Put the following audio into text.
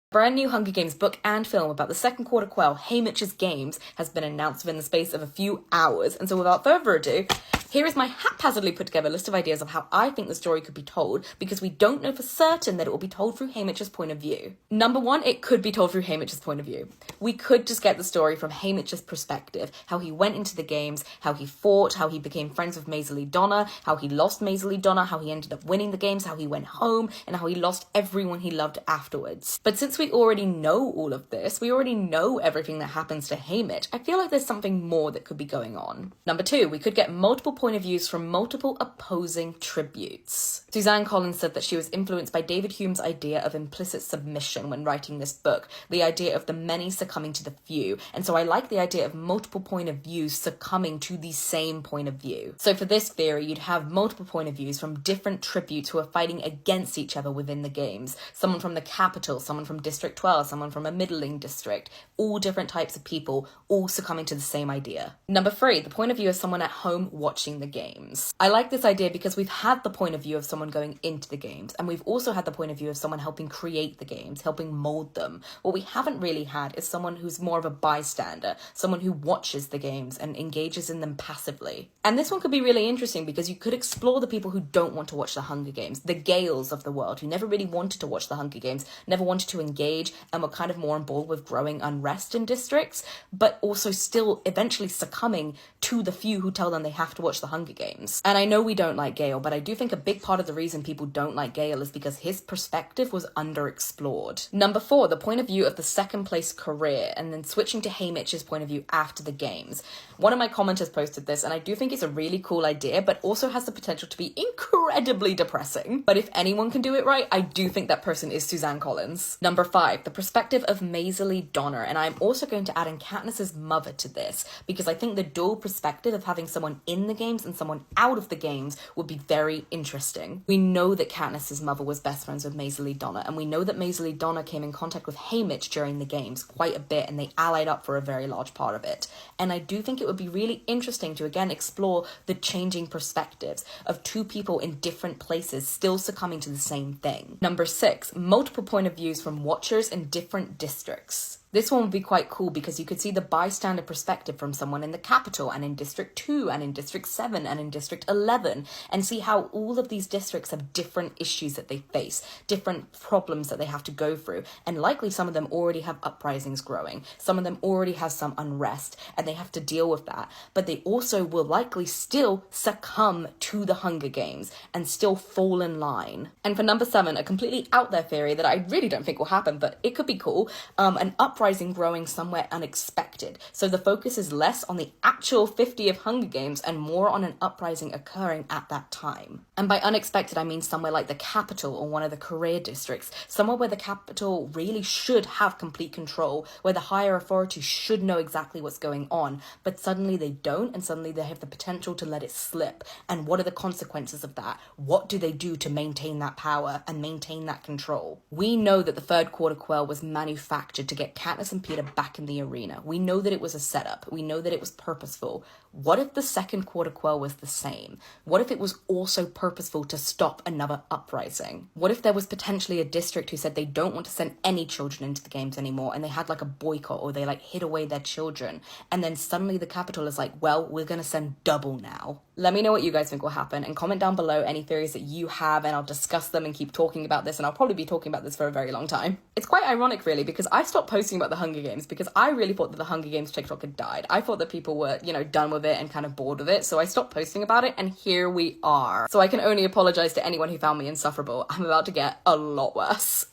Brand new Hunger Games book and film about the second quarter quell, Haymitch's Games, has been announced within the space of a few hours. And so without further ado, here is my haphazardly put together list of ideas of how I think the story could be told, because we don't know for certain that it will be told through Haymitch's point of view. Number one, it could be told through Haymitch's point of view. We could just get the story from Haymitch's perspective, how he went into the games, how he fought, how he became friends with Maisie Donna, how he lost Maisie Donna, how he ended up winning the games, how he went home, and how he lost everyone he loved afterwards. But since we already know all of this, we already know everything that happens to Haymitch, I feel like there's something more that could be going on. Number two, we could get multiple point of views from multiple opposing tributes. Suzanne Collins said that she was influenced by David Hume's idea of implicit submission when writing this book, the idea of the many succumbing to the few, and so I like the idea of multiple point of views succumbing to the same point of view. So for this theory, you'd have multiple point of views from different tributes who are fighting against each other within the games. Someone from the capital, someone from District 12, someone from a middling district, all different types of people, all succumbing to the same idea. Number three, the point of view of someone at home watching the games. I like this idea because we've had the point of view of someone going into the games, and we've also had the point of view of someone helping create the games, helping mold them. What we haven't really had is someone who's more of a bystander, someone who watches the games and engages in them passively. And this one could be really interesting because you could explore the people who don't want to watch the Hunger Games, the Gales of the world, who never really wanted to watch the Hunger Games, never wanted to engage, and were kind of more on board with growing unrest in districts, but also still eventually succumbing to the few who tell them they have to watch the Hunger Games. And I know we don't like Gale, but I do think a big part of the reason people don't like Gale is because his perspective was underexplored. Number four, the point of view of the second place career, and then switching to Haymitch's point of view after the games. One of my commenters posted this, and I do think it's a really cool idea, but also has the potential to be incredibly depressing. But if anyone can do it right, I do think that person is Suzanne Collins. Number five, the perspective of Maisie Donna, and I'm also going to add in Katniss's mother to this, because I think the dual perspective of having someone in the games and someone out of the games would be very interesting. We know that Katniss's mother was best friends with Maisie Donna, and we know that Maisie Donna came in contact with Haymitch during the games quite a bit, and they allied up for a very large part of it. And I do think it would be really interesting to again explore the changing perspectives of two people in different places still succumbing to the same thing. Number six, multiple point of views from watchers in different districts. This one would be quite cool because you could see the bystander perspective from someone in the capital and in District 2 and in District 7 and in District 11, and see how all of these districts have different issues that they face, different problems that they have to go through, and likely some of them already have uprisings growing, some of them already have some unrest, and they have to deal with that, but they also will likely still succumb to the Hunger Games and still fall in line. And for number seven, a completely out there theory that I really don't think will happen, but it could be cool, an uprising growing somewhere unexpected. So the focus is less on the actual 50th Hunger Games and more on an uprising occurring at that time. And by unexpected, I mean somewhere like the capital or one of the career districts, somewhere where the capital really should have complete control, where the higher authority should know exactly what's going on, but suddenly they don't, and suddenly they have the potential to let it slip. And what are the consequences of that? What do they do to maintain that power and maintain that control? We know that the third quarter quell was manufactured to get Katniss and Peeta back in the arena. We know that it was a setup. We know that it was purposeful. What if the second quarter quell was the same? What if it was also purposeful to stop another uprising? What if there was potentially a district who said they don't want to send any children into the games anymore, and they had like a boycott, or they like hid away their children, and then suddenly the capital is like, well, we're gonna send double now. Let me know what you guys think will happen, and comment down below any theories that you have, and I'll discuss them and keep talking about this, and I'll probably be talking about this for a very long time. It's quite ironic really, because I stopped posting about the Hunger Games because I really thought that the Hunger Games TikTok had died. I thought that people were, done with it and kind of bored with it, so I stopped posting about it, and here we are. So I can only apologize to anyone who found me insufferable. I'm about to get a lot worse.